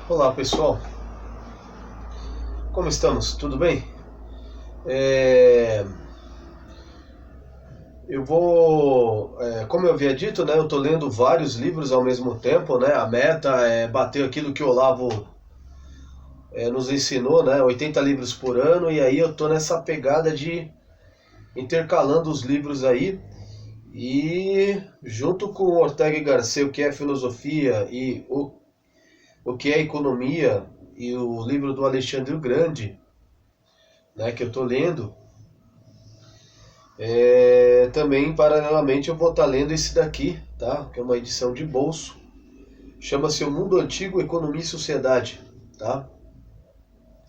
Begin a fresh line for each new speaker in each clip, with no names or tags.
Olá pessoal, como estamos? Tudo bem? É, como eu havia dito, né, eu estou lendo vários livros ao mesmo tempo, né? A meta é bater aquilo que o Olavo nos ensinou, né? 80 livros por ano, e aí eu estou nessa pegada de intercalando os livros aí e junto com o Ortega y Gasset, o que é filosofia e o que é economia e o livro do Alexandre o Grande, né, que eu estou lendo. Também, paralelamente, eu vou estar lendo esse daqui, tá? Que é uma edição de bolso. Chama-se O Mundo Antigo, Economia e Sociedade, tá?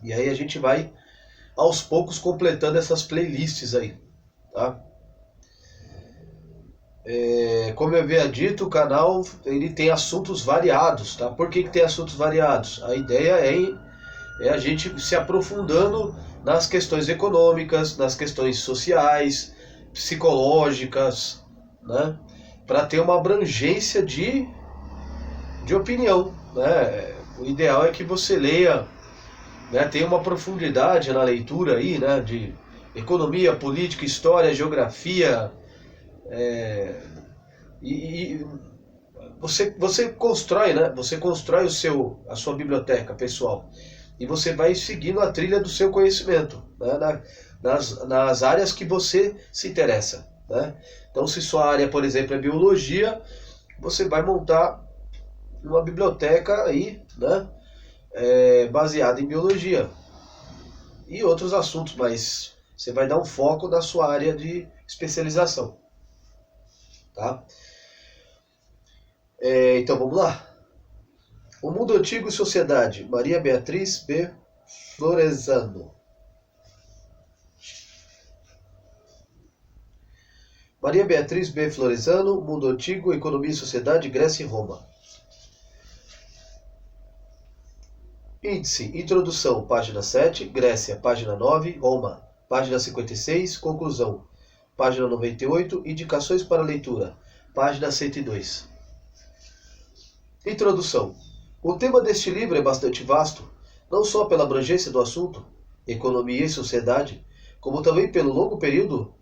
E aí a gente vai, aos poucos, completando essas playlists aí, tá? Como eu havia dito, o canal ele tem assuntos variados, tá? Por que tem assuntos variados? A ideia é a gente se aprofundando nas questões econômicas, nas questões sociais, psicológicas, né? Para ter uma abrangência de opinião, né? O ideal é que você leia, né? Tenha uma profundidade na leitura aí, né? De economia, política, história, geografia, e você constrói, né? Você constrói a sua biblioteca pessoal e você vai seguindo a trilha do seu conhecimento, né? Nas áreas que você se interessa, né? Então, se sua área, por exemplo, é biologia, você vai montar uma biblioteca aí, né? Baseada em biologia e outros assuntos, mas você vai dar um foco na sua área de especialização, tá? Então vamos lá. O Mundo Antigo e Sociedade, Maria Beatriz B. Florezano. Maria Beatriz B. Florezano, Mundo Antigo, Economia e Sociedade, Grécia e Roma. Índice, Introdução, página 7, Grécia, página 9, Roma, página 56, Conclusão, página 98, Indicações para leitura, página 102. Introdução. O tema deste livro é bastante vasto, não só pela abrangência do assunto, economia e sociedade, como também pelo longo período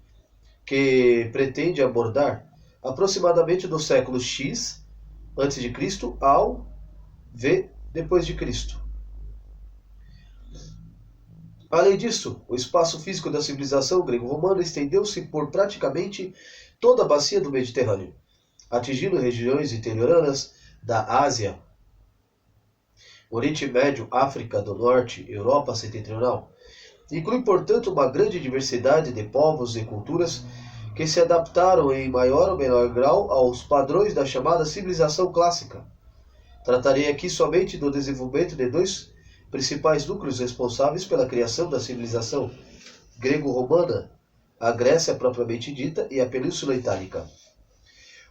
que pretende abordar, aproximadamente do século X a.C. ao V depois de Cristo. Além disso, o espaço físico da civilização grego-romana estendeu-se por praticamente toda a bacia do Mediterrâneo, atingindo regiões interioranas da Ásia, Oriente Médio, África do Norte, Europa Setentrional. Inclui, portanto, uma grande diversidade de povos e culturas que se adaptaram em maior ou menor grau aos padrões da chamada civilização clássica. Tratarei aqui somente do desenvolvimento de dois principais núcleos responsáveis pela criação da civilização grego-romana, a Grécia propriamente dita e a Península Itálica.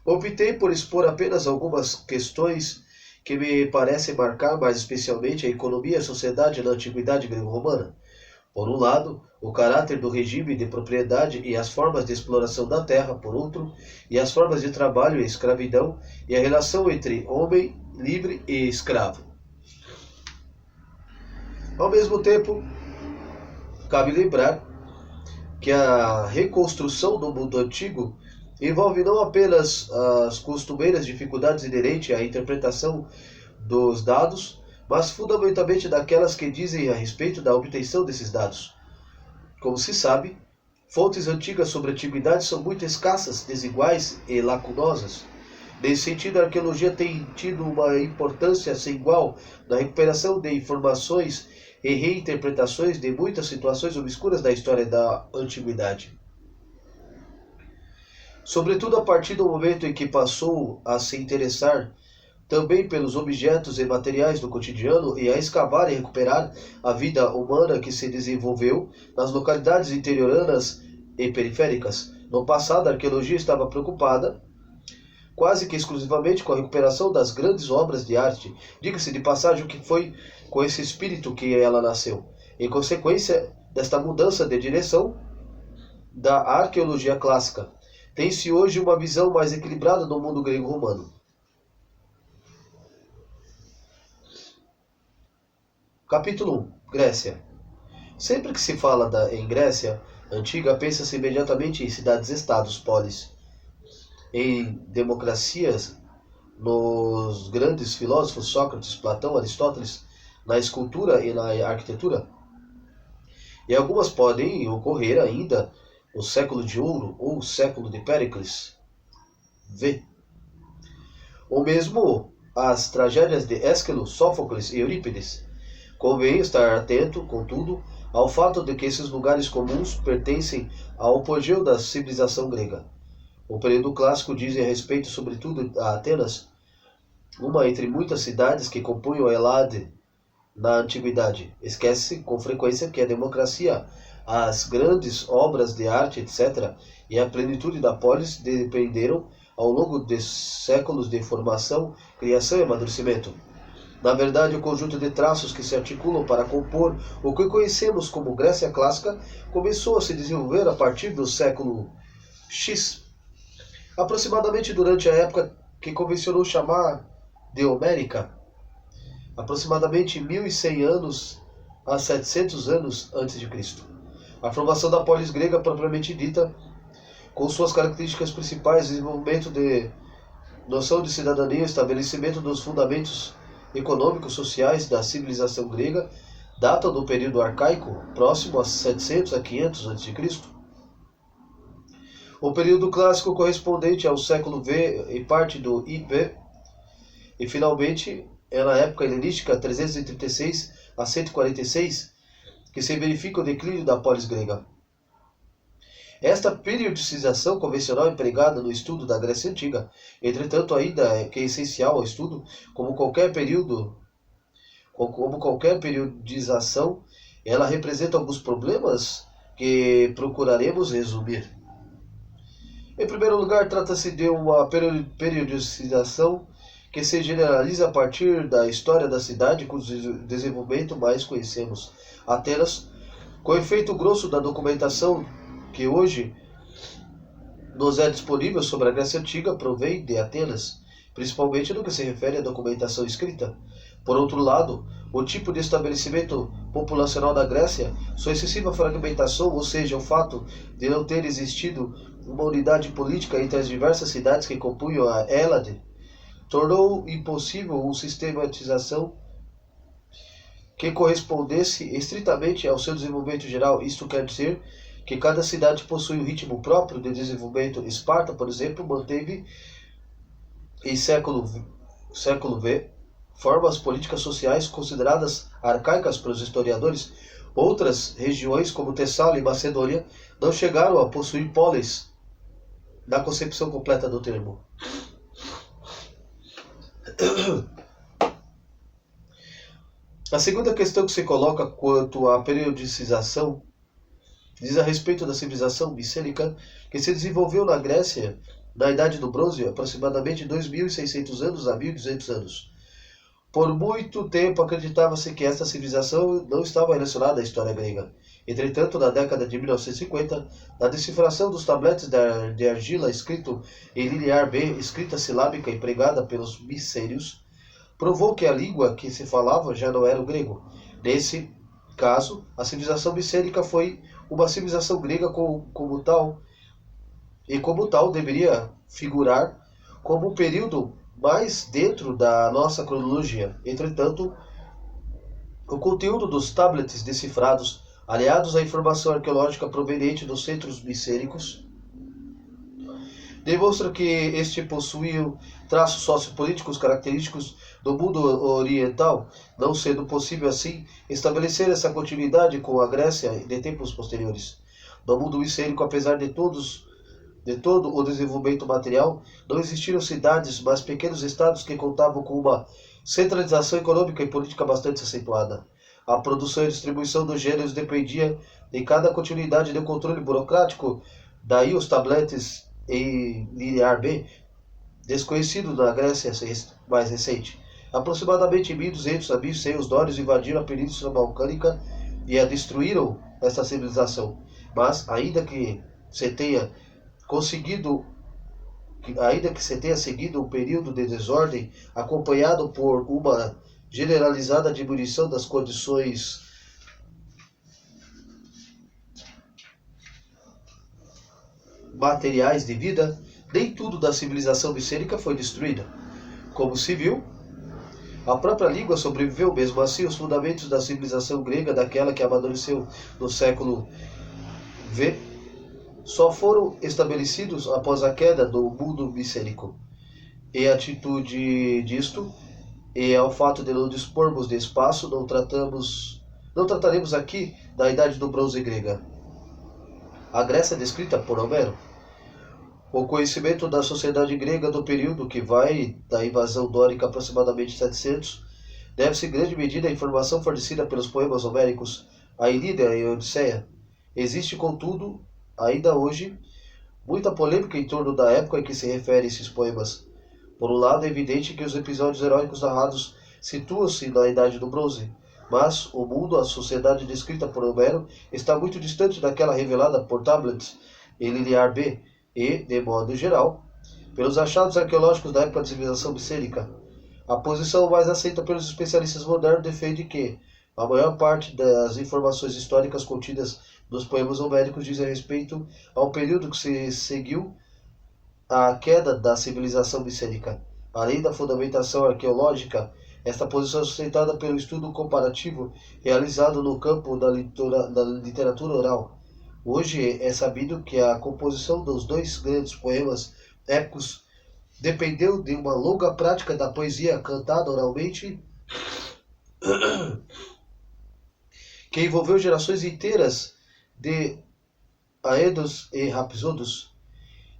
Optei por expor apenas algumas questões que me parecem marcar mais especialmente a economia e a sociedade na antiguidade grego-romana. Por um lado, o caráter do regime de propriedade e as formas de exploração da terra, por outro, e as formas de trabalho e escravidão e a relação entre homem livre e escravo. Ao mesmo tempo, cabe lembrar que a reconstrução do mundo antigo envolve não apenas as costumeiras dificuldades inerentes à interpretação dos dados, mas fundamentalmente daquelas que dizem a respeito da obtenção desses dados. Como se sabe, fontes antigas sobre a antiguidade são muito escassas, desiguais e lacunosas. Nesse sentido, a arqueologia tem tido uma importância sem igual na recuperação de informações e reinterpretações de muitas situações obscuras da história da antiguidade. Sobretudo a partir do momento em que passou a se interessar também pelos objetos e materiais do cotidiano e a escavar e recuperar a vida humana que se desenvolveu nas localidades interioranas e periféricas. No passado, a arqueologia estava preocupada quase que exclusivamente com a recuperação das grandes obras de arte. Diga-se de passagem o que foi com esse espírito que ela nasceu. Em consequência desta mudança de direção da arqueologia clássica, tem-se hoje uma visão mais equilibrada do mundo grego-romano. Capítulo 1. Grécia. Sempre que se fala em Grécia antiga, pensa-se imediatamente em cidades-estados, polis, em democracias, nos grandes filósofos Sócrates, Platão, Aristóteles, na escultura e na arquitetura. E algumas podem ocorrer ainda no século de ouro ou século de Péricles, V. Ou mesmo as tragédias de Ésquilo, Sófocles e Eurípides. Convém estar atento, contudo, ao fato de que esses lugares comuns pertencem ao apogeu da civilização grega. O período clássico diz a respeito, sobretudo, a Atenas, uma entre muitas cidades que compunham a Helade na antiguidade. Esquece com frequência que a democracia, as grandes obras de arte, etc., e a plenitude da polis dependeram ao longo de séculos de formação, criação e amadurecimento. Na verdade, o conjunto de traços que se articulam para compor o que conhecemos como Grécia clássica começou a se desenvolver a partir do século X, aproximadamente durante a época que convencionou chamar de Homérica, aproximadamente 1100 anos a 700 anos antes de Cristo. A formação da polis grega propriamente dita, com suas características principais, desenvolvimento de noção de cidadania, estabelecimento dos fundamentos econômicos sociais da civilização grega, data do período arcaico, próximo a 700 a 500 a.C. O período clássico correspondente ao século V e parte do IP, e finalmente é na época helenística 336 a 146 que se verifica o declínio da polis grega. Esta periodicização convencional empregada no estudo da Grécia Antiga, entretanto, ainda é essencial ao estudo, como qualquer periodização, ela representa alguns problemas que procuraremos resumir. Em primeiro lugar, trata-se de uma periodização que se generaliza a partir da história da cidade cujo desenvolvimento mais conhecemos. Atenas, com efeito grosso da documentação que hoje nos é disponível sobre a Grécia Antiga, provém de Atenas, principalmente no que se refere à documentação escrita. Por outro lado, o tipo de estabelecimento populacional da Grécia, sua excessiva fragmentação, ou seja, o fato de não ter existido uma unidade política entre as diversas cidades que compunham a Hélade, tornou impossível uma sistematização que correspondesse estritamente ao seu desenvolvimento geral. Isto quer dizer que cada cidade possui um ritmo próprio de desenvolvimento. Esparta, por exemplo, manteve em século V formas políticas sociais consideradas arcaicas para os historiadores. Outras regiões, como Tessália e Macedônia, não chegaram a possuir polis na concepção completa do termo. A segunda questão que se coloca quanto à periodicização diz a respeito da civilização micênica que se desenvolveu na Grécia na Idade do Bronze, aproximadamente 2.600 anos a 1.200 anos. Por muito tempo acreditava-se que esta civilização não estava relacionada à história grega. Entretanto, na década de 1950, a decifração dos tabletes de argila escrito em linear B, escrita silábica empregada pelos micênios, provou que a língua que se falava já não era o grego. Nesse caso, a civilização micênica foi uma civilização grega como tal deveria figurar como um período mais dentro da nossa cronologia. Entretanto, o conteúdo dos tablets decifrados, aliados à informação arqueológica proveniente dos centros micênicos, demonstra que este possuía traços sociopolíticos característicos do mundo oriental, não sendo possível assim estabelecer essa continuidade com a Grécia de tempos posteriores. No mundo micênico, apesar de todo o desenvolvimento material, não existiram cidades, mas pequenos estados que contavam com uma centralização econômica e política bastante acentuada. A produção e distribuição dos gêneros dependia em cada continuidade do controle burocrático, daí os tabletes em linear B, desconhecido na Grécia mais recente. Aproximadamente em 1200 a 1100, os dórios invadiram a Península Balcânica e a destruíram esta civilização. Mas, ainda que se tenha seguido um período de desordem acompanhado por uma generalizada diminuição das condições materiais de vida, nem tudo da civilização micênica foi destruída. Como se viu, a própria língua sobreviveu. Mesmo assim, os fundamentos da civilização grega, daquela que amadureceu no século V, só foram estabelecidos após a queda do mundo micênico. Em atitude disto, e ao fato de não dispormos de espaço, não trataremos aqui da Idade do Bronze grega. A Grécia descrita por Homero. O conhecimento da sociedade grega do período que vai da invasão dórica aproximadamente 700 deve-se em grande medida à informação fornecida pelos poemas homéricos, a Ilíada e a Odisseia. Existe, contudo, ainda hoje, muita polêmica em torno da época em que se referem esses poemas. Por um lado, é evidente que os episódios heróicos narrados situam-se na Idade do Bronze, mas o mundo, a sociedade descrita por Homero, está muito distante daquela revelada por Tablet e Liliar B, e, de modo geral, pelos achados arqueológicos da época da civilização micênica. A posição mais aceita pelos especialistas modernos defende que a maior parte das informações históricas contidas nos poemas homéricos dizem respeito ao período que se seguiu à queda da civilização micênica. Além da fundamentação arqueológica, esta posição é sustentada pelo estudo comparativo realizado no campo da literatura oral. Hoje é sabido que a composição dos dois grandes poemas épicos dependeu de uma longa prática da poesia cantada oralmente, que envolveu gerações inteiras de aedos e rapsodos.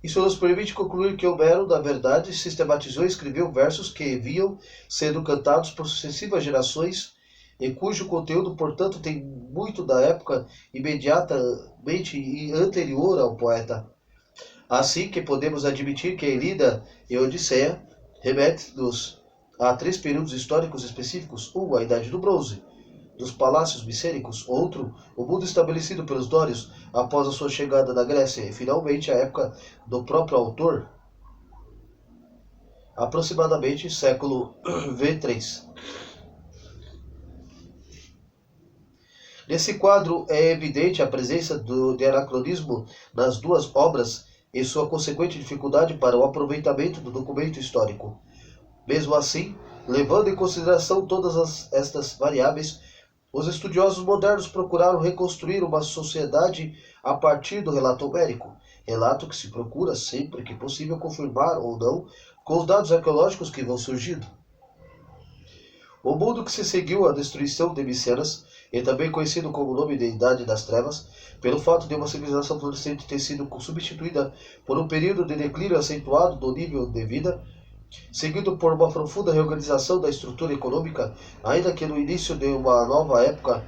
Isso nos permite concluir que Homero, na verdade, sistematizou e escreveu versos que vinham sendo cantados por sucessivas gerações e cujo conteúdo, portanto, tem muito da época imediatamente e anterior ao poeta. Assim que podemos admitir que a Ilíada e a Odisseia remetem-nos a 3 períodos históricos específicos: um, a Idade do Bronze, dos palácios micênicos; outro, o mundo estabelecido pelos dórios após a sua chegada na Grécia; e, finalmente, a época do próprio autor, aproximadamente século V3. Nesse quadro é evidente a presença de anacronismo nas duas obras e sua consequente dificuldade para o aproveitamento do documento histórico. Mesmo assim, levando em consideração todas estas variáveis, os estudiosos modernos procuraram reconstruir uma sociedade a partir do relato homérico, relato que se procura, sempre que possível, confirmar ou não com os dados arqueológicos que vão surgindo. O mundo que se seguiu à destruição de Micenas, e também conhecido como o nome de Idade das Trevas, pelo fato de uma civilização florescente ter sido substituída por um período de declínio acentuado do nível de vida, seguido por uma profunda reorganização da estrutura econômica, ainda que no início de uma nova época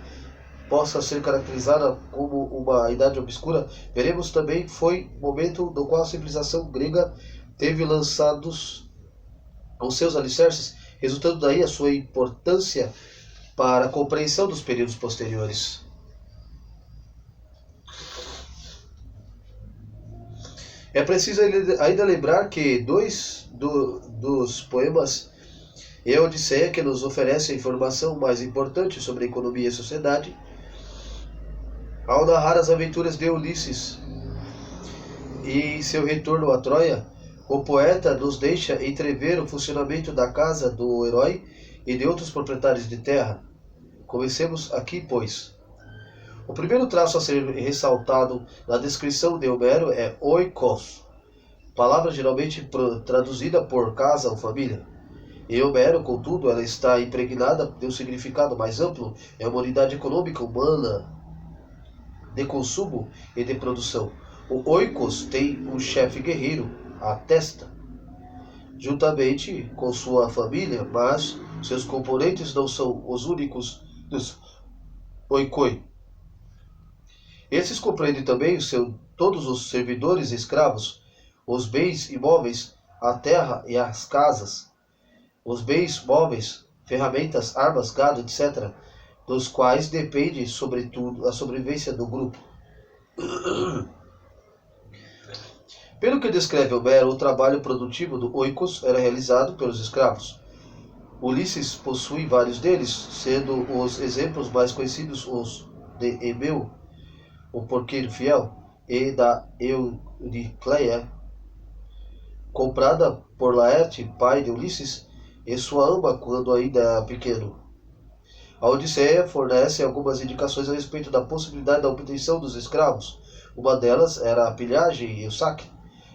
possa ser caracterizada como uma idade obscura, veremos também foi o momento no qual a civilização grega teve lançados os seus alicerces, resultando daí a sua importância para a compreensão dos períodos posteriores. É preciso ainda lembrar que dois dos poemas e a Odisseia, que nos oferece a informação mais importante sobre a economia e a sociedade, ao narrar as aventuras de Ulisses e seu retorno a Troia, o poeta nos deixa entrever o funcionamento da casa do herói e de outros proprietários de terra. Comecemos aqui, pois. O primeiro traço a ser ressaltado na descrição de Homero é oikos, palavra geralmente traduzida por casa ou família. Em Homero, contudo, ela está impregnada de um significado mais amplo, é uma unidade econômica humana de consumo e de produção. O oikos tem um chefe guerreiro, a testa, juntamente com sua família, mas seus componentes não são os únicos dos oikoi. Esses compreendem também todos os servidores e escravos, os bens imóveis, a terra e as casas, os bens móveis, ferramentas, armas, gado, etc., dos quais depende, sobretudo, a sobrevivência do grupo. Pelo que descreve Homero, o trabalho produtivo do oikos era realizado pelos escravos. Ulisses possui vários deles, sendo os exemplos mais conhecidos os de Ebeu, o porqueiro fiel, e da Euricleia, comprada por Laerte, pai de Ulisses, e sua ama quando ainda pequeno. A Odisseia fornece algumas indicações a respeito da possibilidade da obtenção dos escravos. Uma delas era a pilhagem e o saque.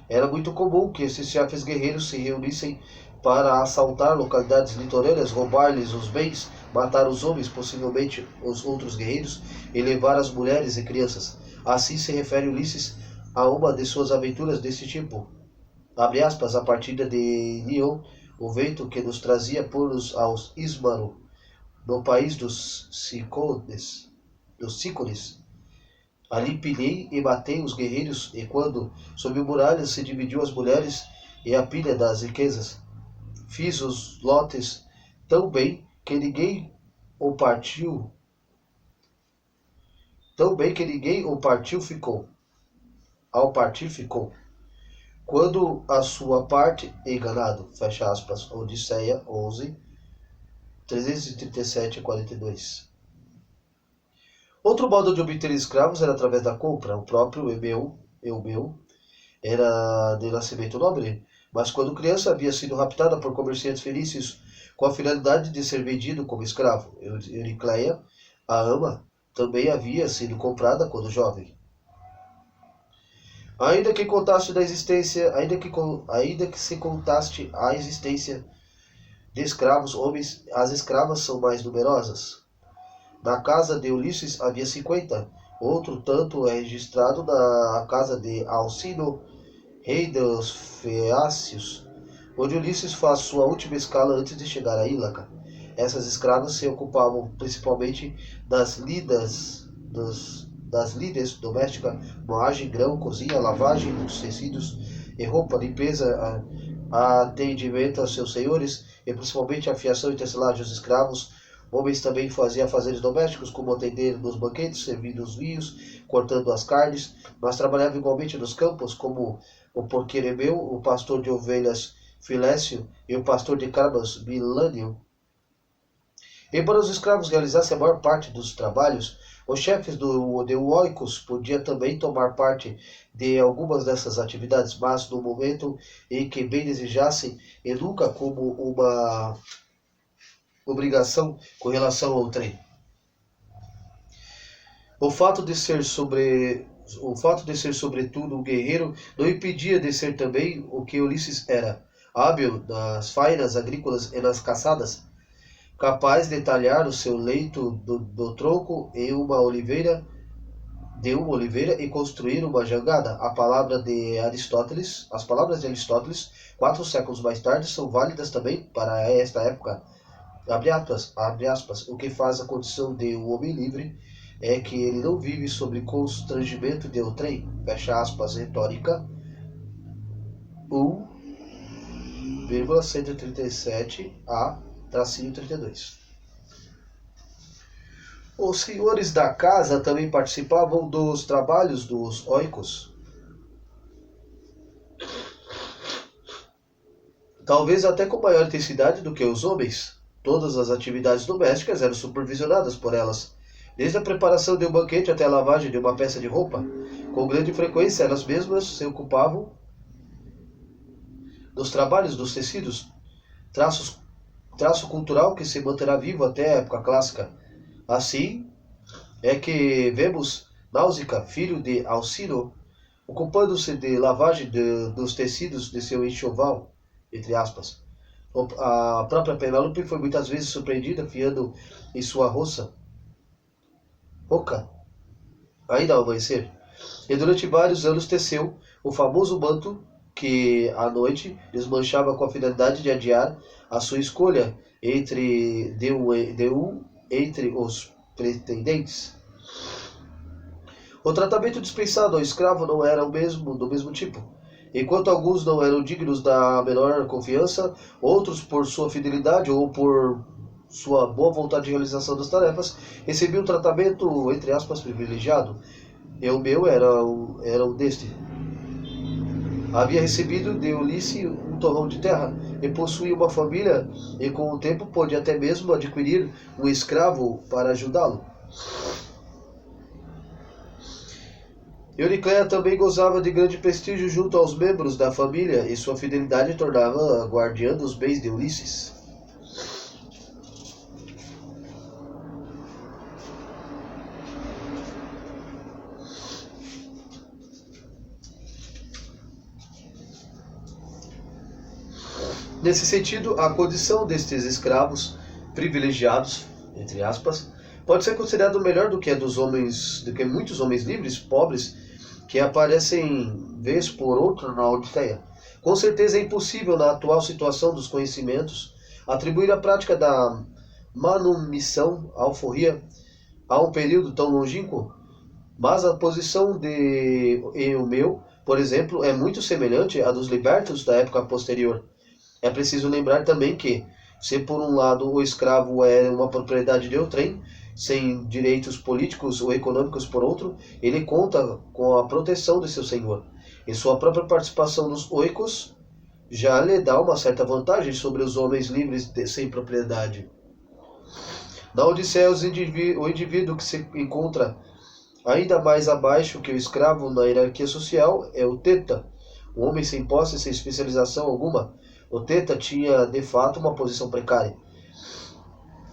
Era muito comum que esses chefes guerreiros se reunissem para assaltar localidades litorâneas, roubar-lhes os bens, matar os homens, possivelmente os outros guerreiros, e levar as mulheres e crianças. Assim se refere Ulisses a uma de suas aventuras desse tipo. Abre aspas, a partida de Lyon, o vento que nos trazia puros aos Ismaro, no país dos Sícones. Ali pilhei e matei os guerreiros, e quando, sob muralhas, se dividiu as mulheres e a pilha das riquezas, fiz os lotes tão bem que ninguém o partiu, ficou. Ao partir ficou. Quando a sua parte enganado, fecha aspas, Odisseia 11, 337 a 42. Outro modo de obter escravos era através da compra. O próprio Eumeu era de nascimento nobre, mas quando criança havia sido raptada por comerciantes fenícios com a finalidade de ser vendido como escravo. Euricleia, a ama, também havia sido comprada quando jovem. Ainda que se contaste a existência de escravos homens, as escravas são mais numerosas. Na casa de Ulisses havia 50. Outro tanto é registrado na casa de Alcino, rei dos Feácios, onde Ulisses faz sua última escala antes de chegar a Ílaca. Essas escravas se ocupavam principalmente das lides domésticas, moagem, grão, cozinha, lavagem dos tecidos e roupa, limpeza, atendimento aos seus senhores e principalmente a fiação e tecelagem dos escravos. Homens também faziam afazeres domésticos, como atender nos banquetes, servindo os vinhos, cortando as carnes, mas trabalhavam igualmente nos campos, como o porqueiro Ebeu, o pastor de ovelhas Filécio e o pastor de cabras Milânio. Embora os escravos realizassem a maior parte dos trabalhos, os chefes de Oicos podiam também tomar parte de algumas dessas atividades, mas no momento em que bem desejassem, e nunca como uma obrigação com relação ao trem. O fato de ser sobretudo um guerreiro não impedia de ser também o que Ulisses era, hábil nas fainas agrícolas e nas caçadas, capaz de talhar o seu leito do tronco em uma oliveira e construir uma jangada. As palavras de Aristóteles, 4 séculos mais tarde, são válidas também para esta época. Abre aspas, o que faz a condição de um homem livre é que ele não vive sob constrangimento de outrem, fecha aspas, Retórica 1,137 a-32. Os senhores da casa também participavam dos trabalhos dos oicos, talvez até com maior intensidade do que os homens. Todas as atividades domésticas eram supervisionadas por elas, desde a preparação de um banquete até a lavagem de uma peça de roupa. Com grande frequência, elas mesmas se ocupavam dos trabalhos dos tecidos, traço cultural que se manterá vivo até a época clássica. Assim é que vemos Náusica, filho de Alcino, ocupando-se de lavagem dos tecidos de seu enxoval, entre aspas. A própria Penélope foi muitas vezes surpreendida fiando em sua roca, ainda ao amanhecer, e durante vários anos teceu o famoso manto que, à noite, desmanchava com a finalidade de adiar a sua escolha entre os pretendentes. O tratamento dispensado ao escravo não era do mesmo tipo. Enquanto alguns não eram dignos da menor confiança, outros, por sua fidelidade ou por sua boa vontade de realização das tarefas, recebiam um tratamento, entre aspas, privilegiado. E o meu era um deste. Havia recebido de Ulisses um torrão de terra e possuía uma família, e com o tempo pôde até mesmo adquirir um escravo para ajudá-lo. Euricleia também gozava de grande prestígio junto aos membros da família, e sua fidelidade tornava guardiã dos bens de Ulisses. Nesse sentido, a condição destes escravos privilegiados, entre aspas, pode ser considerado melhor do que a dos homens, do que muitos homens livres, pobres, que aparecem vez por outra na Odisseia. Com certeza é impossível, na atual situação dos conhecimentos, atribuir a prática da manumissão, alforria, a um período tão longínquo, mas a posição de Eumeu, por exemplo, é muito semelhante à dos libertos da época posterior. É preciso lembrar também que, se por um lado o escravo é uma propriedade de outrem, sem direitos políticos ou econômicos por outro, ele conta com a proteção de seu senhor, e sua própria participação nos oikos já lhe dá uma certa vantagem sobre os homens livres sem propriedade. Na Odisseia, o indivíduo que se encontra ainda mais abaixo que o escravo na hierarquia social é o teta, o homem sem posse e sem especialização alguma. O teta tinha, de fato, uma posição precária.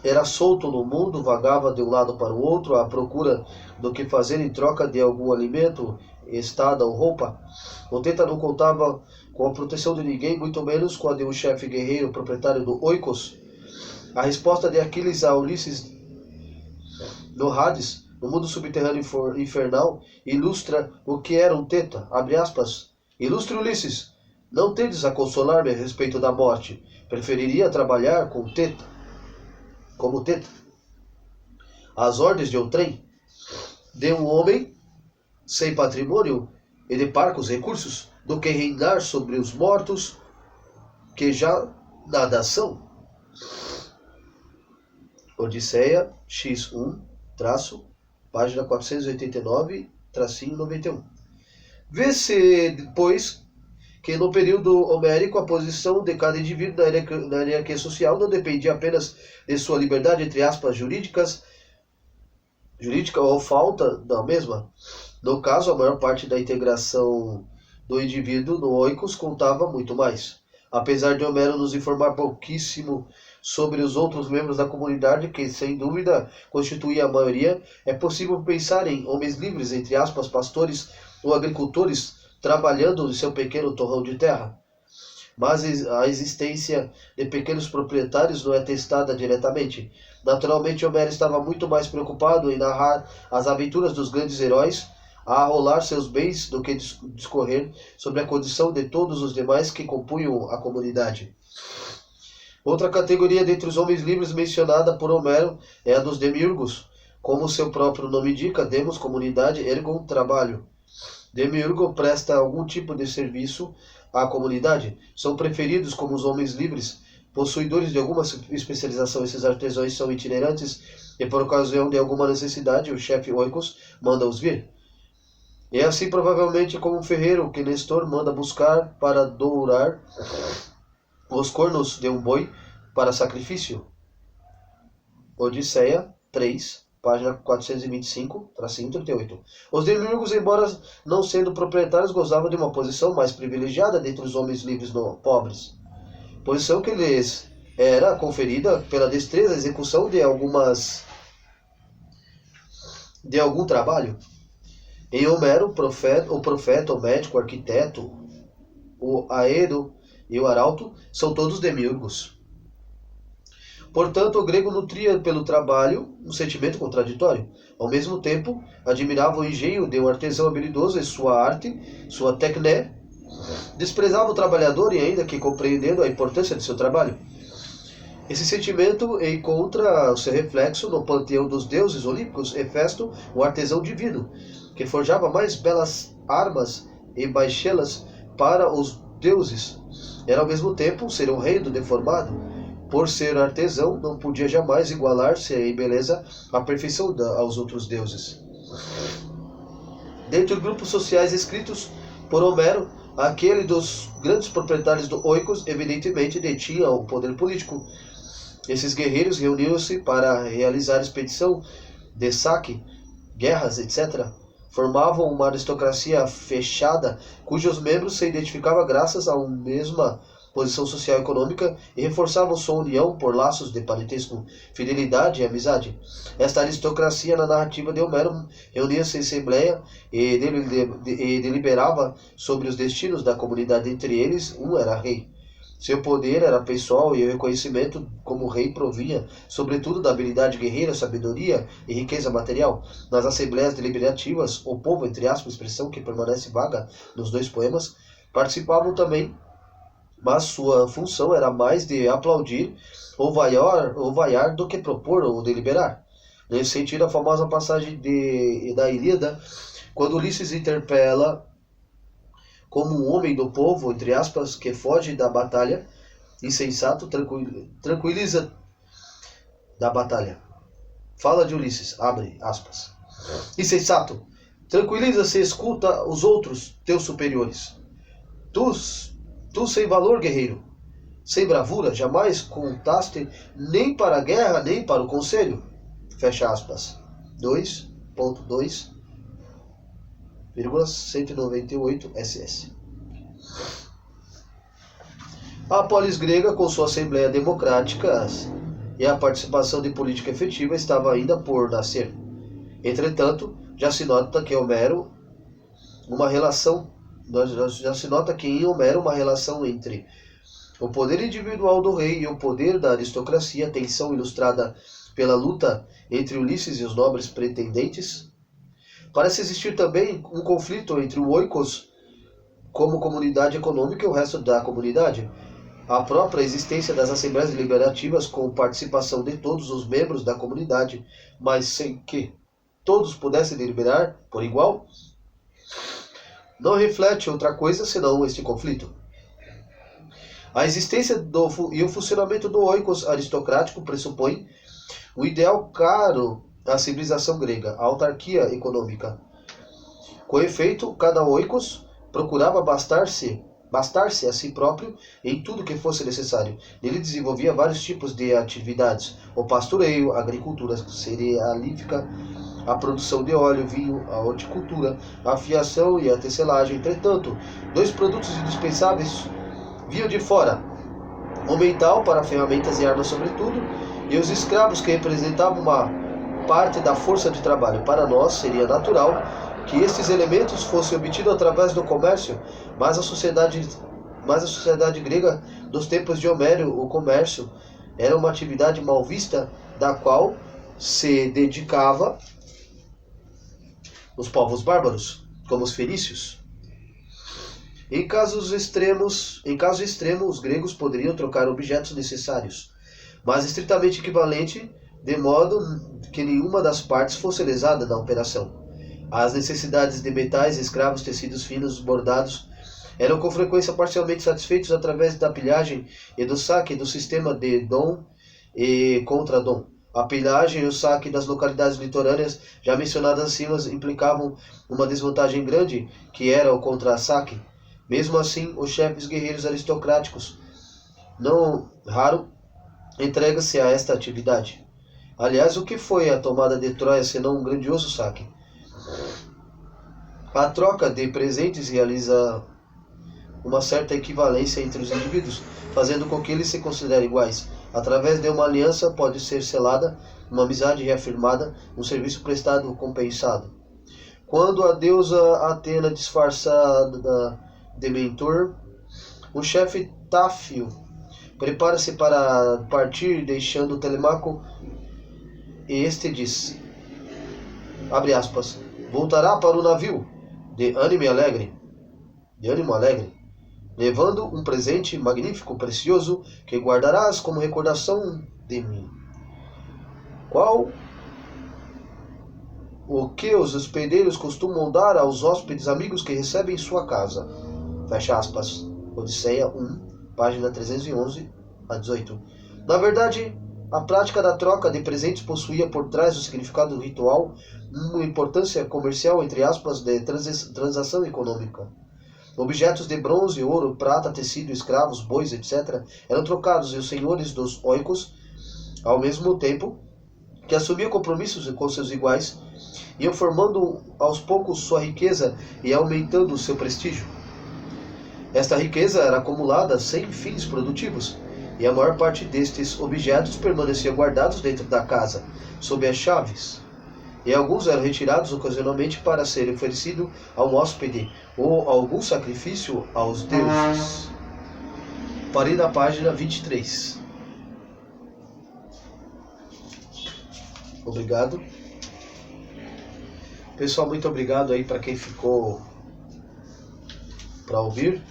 Era solto no mundo, vagava de um lado para o outro à procura do que fazer em troca de algum alimento, estada ou roupa. O teta não contava com a proteção de ninguém, muito menos com a de um chefe guerreiro proprietário do Oikos. A resposta de Aquiles a Ulisses no Hades, no mundo subterrâneo infernal, ilustra o que era um teta. Abre aspas. Ilustre Ulisses, não tendes a consolar-me a respeito da morte. Preferiria trabalhar como teta. As ordens de outrem, de um homem sem patrimônio e de parcos recursos, do que reinar sobre os mortos, que já nada são. Odisseia X1, página 489, tracinho 91. Vê-se depois que no período homérico a posição de cada indivíduo na hierarquia social não dependia apenas de sua liberdade, entre aspas, jurídica ou falta da mesma. No caso, a maior parte da integração do indivíduo no oikos contava muito mais. Apesar de Homero nos informar pouquíssimo sobre os outros membros da comunidade, que sem dúvida constituía a maioria, é possível pensar em homens livres, entre aspas, pastores ou agricultores, trabalhando em seu pequeno torrão de terra. Mas a existência de pequenos proprietários não é testada diretamente. Naturalmente, Homero estava muito mais preocupado em narrar as aventuras dos grandes heróis, a arrolar seus bens, do que discorrer sobre a condição de todos os demais que compunham a comunidade. Outra categoria dentre os homens livres mencionada por Homero é a dos demiurgos. Como seu próprio nome indica, demos, comunidade, ergon, trabalho. Demiurgo presta algum tipo de serviço à comunidade. São preferidos como os homens livres, possuidores de alguma especialização. Esses artesãos são itinerantes e, por ocasião de alguma necessidade, o chefe Oikos manda-os vir. É assim, provavelmente, como um ferreiro que Nestor manda buscar para dourar os cornos de um boi para sacrifício. Odisseia 3, página 425, tracinho 38. Os demiurgos, embora não sendo proprietários, gozavam de uma posição mais privilegiada dentre os homens livres pobres. Posição que lhes era conferida pela destreza e execução de algum trabalho. Em Homero, o profeta, o médico, o arquiteto, o aedo e o arauto são todos demiurgos. Portanto, o grego nutria pelo trabalho um sentimento contraditório. Ao mesmo tempo, admirava o engenho de um artesão habilidoso e sua arte, sua tecné. Desprezava o trabalhador e, ainda que compreendendo a importância de seu trabalho. Esse sentimento encontra o seu reflexo no panteão dos deuses olímpicos, Hefesto, o artesão divino, que forjava mais belas armas e baixelas para os deuses. Era ao mesmo tempo um ser horrendo, deformado. Por ser artesão, não podia jamais igualar-se em beleza à perfeição aos outros deuses. Dentre os grupos sociais escritos por Homero, Aquele dos grandes proprietários do Oikos evidentemente detinha o poder político. Esses guerreiros reuniam-se para realizar expedição de saque, guerras, etc. Formavam uma aristocracia fechada, cujos membros se identificavam graças a uma mesma posição social e econômica e reforçavam sua união por laços de parentesco, fidelidade e amizade. Esta aristocracia, na narrativa de Homero, reunia-se em assembleia e deliberava sobre os destinos da comunidade. Entre eles, um era rei. Seu poder era pessoal e o reconhecimento como rei provinha, sobretudo, da habilidade guerreira, sabedoria e riqueza material. Nas assembleias deliberativas, o povo, entre aspas, expressão que permanece vaga nos dois poemas, participavam também, mas sua função era mais de aplaudir ou vaiar do que propor ou deliberar. Nesse sentido, a famosa passagem da Ilíada, quando Ulisses interpela como um homem do povo, entre aspas, que foge da batalha, insensato, tranquiliza da batalha. Fala de Ulisses, abre aspas. Insensato, tranquiliza-se e escuta os outros, teus superiores. Tu sem valor, guerreiro, sem bravura, jamais contaste nem para a guerra, nem para o conselho. Fecha aspas. 2.2 198 SS. A polis grega, com sua assembleia democrática e a participação de política efetiva, estava ainda por nascer. Entretanto, já se nota que em Homero uma relação entre o poder individual do rei e o poder da aristocracia, tensão ilustrada pela luta entre Ulisses e os nobres pretendentes. Parece existir também um conflito entre o Oikos como comunidade econômica e o resto da comunidade. A própria existência das assembleias deliberativas com participação de todos os membros da comunidade, mas sem que todos pudessem deliberar por igual, não reflete outra coisa senão este conflito. A existência e o funcionamento do Oikos aristocrático pressupõe o ideal caro à civilização grega, a autarquia econômica. Com efeito, cada Oikos procurava bastar-se a si próprio em tudo que fosse necessário. Ele desenvolvia vários tipos de atividades: o pastoreio, a agricultura cerealífica, a produção de óleo, vinho, a horticultura, a fiação e a tecelagem. Entretanto, dois produtos indispensáveis vinham de fora: o metal para ferramentas e armas sobretudo, e os escravos, que representavam uma parte da força de trabalho. Para nós seria natural que estes elementos fossem obtidos através do comércio, mas a sociedade grega dos tempos de Homero, o comércio era uma atividade mal vista, da qual se dedicava os povos bárbaros, como os fenícios. Em caso extremo, os gregos poderiam trocar objetos necessários, mas estritamente equivalente, de modo que nenhuma das partes fosse lesada na operação. As necessidades de metais, escravos, tecidos finos, bordados, eram com frequência parcialmente satisfeitos através da pilhagem e do saque do sistema de dom e contradom. A pilhagem e o saque das localidades litorâneas, já mencionadas acima, implicavam uma desvantagem grande, que era o contra-saque. Mesmo assim, os chefes guerreiros aristocráticos, não raro, entregam-se a esta atividade. Aliás, o que foi a tomada de Troia senão um grandioso saque? A troca de presentes realiza uma certa equivalência entre os indivíduos, fazendo com que eles se considerem iguais. Através de uma aliança pode ser selada uma amizade reafirmada, um serviço prestado compensado. Quando a deusa Atena, disfarçada de mentor, o chefe Táfio prepara-se para partir, deixando Telemaco, e este diz, abre aspas, voltará para o navio de ânimo alegre, levando um presente magnífico, precioso, que guardarás como recordação de mim. Qual o que os hospedeiros costumam dar aos hóspedes amigos que recebem em sua casa. Fecha aspas. Odisseia 1, página 311 a 18. Na verdade, a prática da troca de presentes possuía por trás do significado ritual uma importância comercial, entre aspas, de transação econômica. Objetos de bronze, ouro, prata, tecido, escravos, bois, etc., eram trocados e os senhores dos oicos, ao mesmo tempo que assumiam compromissos com seus iguais, iam formando aos poucos sua riqueza e aumentando o seu prestígio. Esta riqueza era acumulada sem fins produtivos, e a maior parte destes objetos permanecia guardados dentro da casa, sob as chaves. E alguns eram retirados ocasionalmente para serem oferecidos a um hóspede ou algum sacrifício aos deuses. Parei na página 23. Obrigado. Pessoal, muito obrigado aí para quem ficou para ouvir.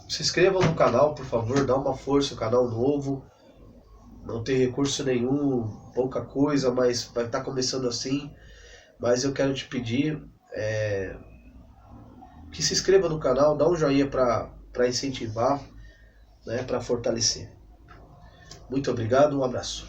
Se inscrevam no canal, por favor, dá uma força, canal novo. Não tem recurso nenhum, pouca coisa, mas vai estar começando assim. Mas eu quero te pedir que se inscreva no canal, dá um joinha para incentivar, né, para fortalecer. Muito obrigado, um abraço.